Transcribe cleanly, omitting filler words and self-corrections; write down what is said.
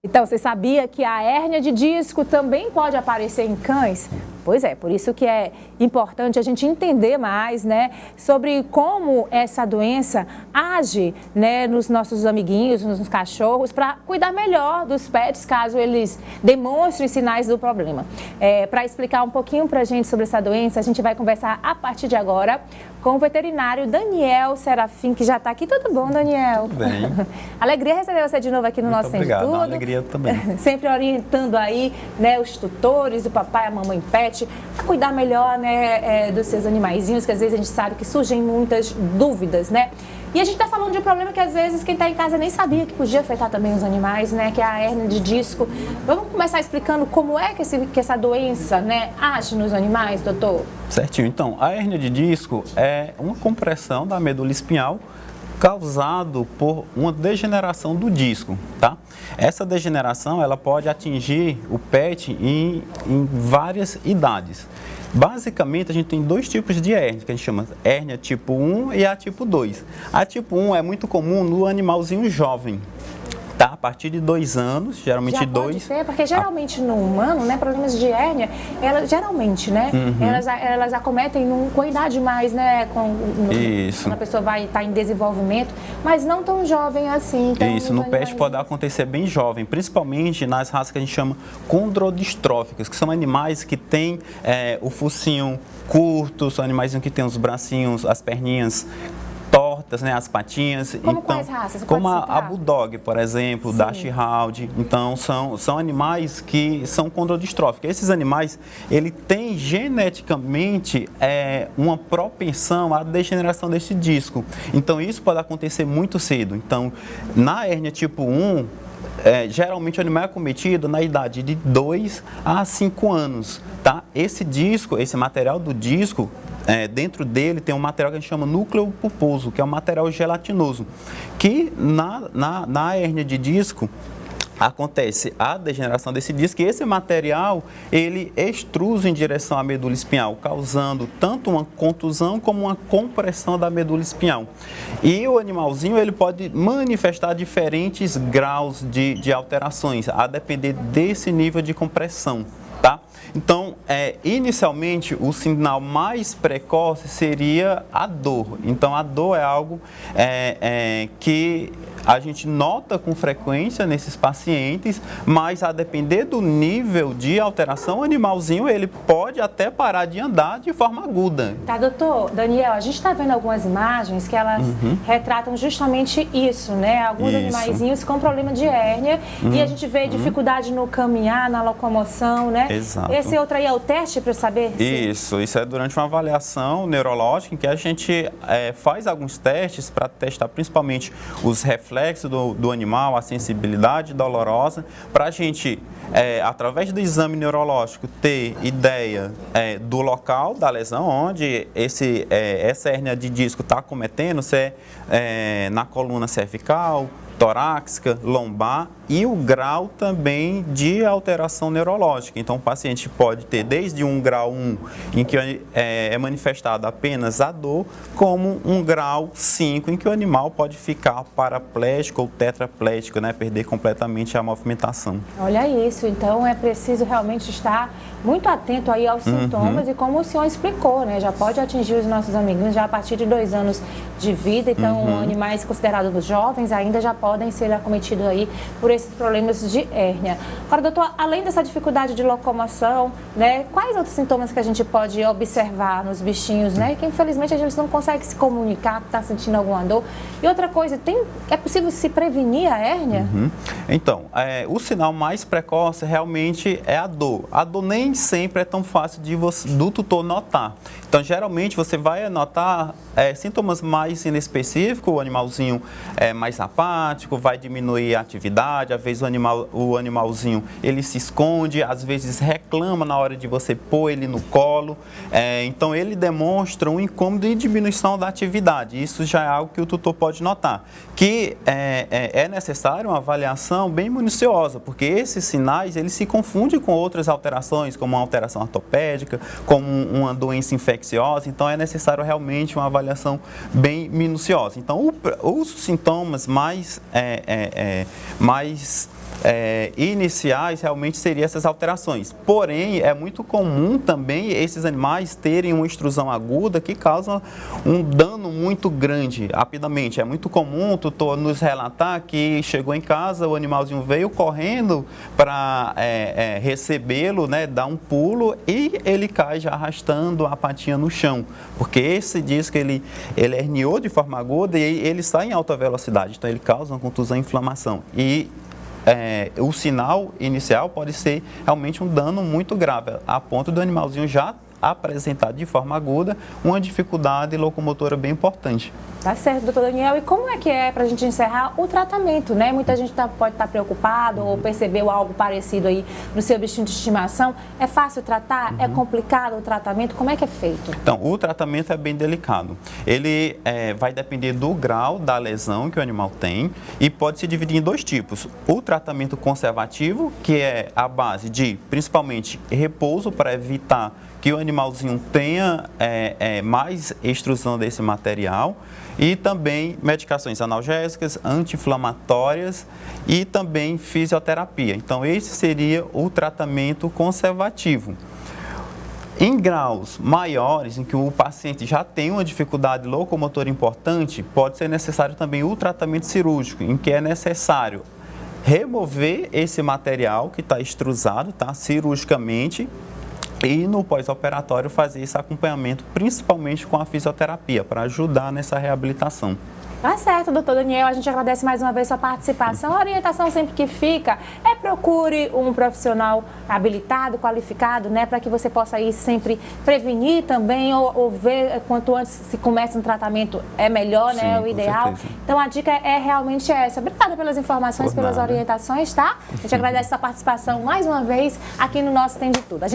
Então, você sabia que a hérnia de disco também pode aparecer em cães? Pois é, por isso que é importante a gente entender mais, né, sobre como essa doença age, né, nos nossos amiguinhos, nos cachorros, para cuidar melhor dos pets, caso eles demonstrem sinais do problema. Para explicar um pouquinho para a gente sobre essa doença, a gente vai conversar a partir de agora com o veterinário Daniel Serafim, que já está aqui. Tudo bom, Daniel? Tudo bem. Alegria receber você de novo aqui no nosso Obrigado, Sente Tudo. alegria também. Sempre orientando aí, né, os tutores, o papai, a mamãe pet, a cuidar melhor, né, dos seus animaizinhos, que às vezes a gente sabe que surgem muitas dúvidas, né? E a gente está falando de um problema que às vezes quem está em casa nem sabia que podia afetar também os animais, né? Que é a hérnia de disco. Vamos começar explicando como é que essa doença, né, age nos animais, doutor? Certinho. Então, a hérnia de disco é uma compressão da medula espinhal causado por uma degeneração do disco, tá? Essa degeneração, ela pode atingir o pet em várias idades. Basicamente, a gente tem dois tipos de hérnia, que a gente chama hérnia tipo 1 e a tipo 2. A tipo 1 é muito comum no animalzinho jovem, tá? A partir de 2 anos, geralmente Já 2. pode ser, porque geralmente no humano, né, problemas de hérnia, geralmente, né, elas acometem com a idade mais, né, Isso. quando a pessoa vai estar em desenvolvimento, mas não tão jovem assim. Então, Isso, no pet pode acontecer bem jovem, principalmente nas raças que a gente chama condrodistróficas, que são animais que têm o focinho curto, são animais que têm os bracinhos, as perninhas tortas, né, as patinhas. Como então, quais raças? Você como pode a citar? Bulldog, por exemplo, Sim. Dachshund. Então, são animais que são condrodistróficos. Esses animais, ele tem geneticamente uma propensão à degeneração desse disco. Então, isso pode acontecer muito cedo. Então, na hérnia tipo 1, geralmente o animal é acometido na idade de 2 a 5 anos, tá? Esse disco, esse material do disco, dentro dele tem um material que a gente chama núcleo pulposo, que é um material gelatinoso, que na hérnia de disco acontece a degeneração desse disco e esse material, ele extrusa em direção à medula espinhal, causando tanto uma contusão como uma compressão da medula espinhal. E o animalzinho, ele pode manifestar diferentes graus de alterações, a depender desse nível de compressão, tá? Então, inicialmente, o sinal mais precoce seria a dor. Então, a dor é algo que a gente nota com frequência nesses pacientes, mas a depender do nível de alteração, o animalzinho ele pode até parar de andar de forma aguda. Tá, doutor Daniel, a gente está vendo algumas imagens que elas retratam justamente isso, né? Alguns animaizinhos com problema de hérnia e a gente vê dificuldade no caminhar, na locomoção, né? Exato. Esse outro aí é o teste para saber? Isso é durante uma avaliação neurológica em que a gente faz alguns testes para testar principalmente os reflexos do animal, a sensibilidade dolorosa, para a gente, através do exame neurológico, ter ideia do local da lesão, onde essa hérnia de disco está acometendo, se é na coluna cervical, torácica, lombar e o grau também de alteração neurológica. Então, o paciente pode ter desde um grau 1, em que é manifestada apenas a dor, como um grau 5, em que o animal pode ficar paraplégico ou tetraplégico, né? Perder completamente a movimentação. Olha isso, então é preciso realmente estar muito atento aí aos sintomas e como o senhor explicou, né? Já pode atingir os nossos amiguinhos já a partir de 2 anos de vida, então animais considerados jovens ainda já podem ser acometidos aí por esses problemas de hérnia. Agora, doutor, além dessa dificuldade de locomoção, né, quais outros sintomas que a gente pode observar nos bichinhos, né, que infelizmente a gente não consegue se comunicar, está sentindo alguma dor? E outra coisa, é possível se prevenir a hérnia? Então, o sinal mais precoce realmente é a dor. A dor nem sempre é tão fácil do tutor notar. Então, geralmente você vai notar sintomas mais inespecíficos, o animalzinho é mais apático, vai diminuir a atividade, às vezes o animalzinho ele se esconde, às vezes reclama na hora de você pôr ele no colo, então ele demonstra um incômodo e diminuição da atividade. Isso já é algo que o tutor pode notar, que é necessário uma avaliação bem minuciosa, porque esses sinais eles se confundem com outras alterações, como uma alteração ortopédica, como uma doença infecciosa, então é necessário realmente uma avaliação bem minuciosa. Então, os sintomas mais iniciais realmente seriam essas alterações. Porém, é muito comum também esses animais terem uma extrusão aguda que causa um dano muito grande rapidamente. É muito comum tu nos relatar que chegou em casa, o animalzinho veio correndo para recebê-lo, né, dar um pulo e ele cai já arrastando a patinha no chão, porque esse disco ele herniou de forma aguda e ele está em alta velocidade, então ele causa uma contusão e inflamação. E o sinal inicial pode ser realmente um dano muito grave, a ponto do animalzinho já apresentar de forma aguda uma dificuldade locomotora bem importante. Tá certo, doutor Daniel. E como é para a gente encerrar o tratamento, né? Muita gente pode estar preocupado ou percebeu algo parecido aí no seu bichinho de estimação. É fácil tratar? É complicado o tratamento? Como é que é feito? Então, o tratamento é bem delicado. Ele vai depender do grau da lesão que o animal tem e pode se dividir em dois tipos. O tratamento conservativo, que é a base de, principalmente, repouso para evitar que o animalzinho tenha mais extrusão desse material, e também medicações analgésicas, anti-inflamatórias e também fisioterapia. Então, esse seria o tratamento conservativo. Em graus maiores, em que o paciente já tem uma dificuldade locomotora importante, pode ser necessário também o tratamento cirúrgico, em que é necessário remover esse material que está extrusado, cirurgicamente, e no pós-operatório fazer esse acompanhamento, principalmente com a fisioterapia, para ajudar nessa reabilitação. Tá certo, doutor Daniel, a gente agradece mais uma vez sua participação. A orientação sempre que fica procure um profissional habilitado, qualificado, né, para que você possa ir sempre prevenir também ou ver quanto antes se começa um tratamento é melhor, né, é o ideal. Certeza. Então a dica é realmente essa. Obrigada pelas informações, pelas orientações, tá? A gente agradece sua participação mais uma vez aqui no nosso Tem de Tudo.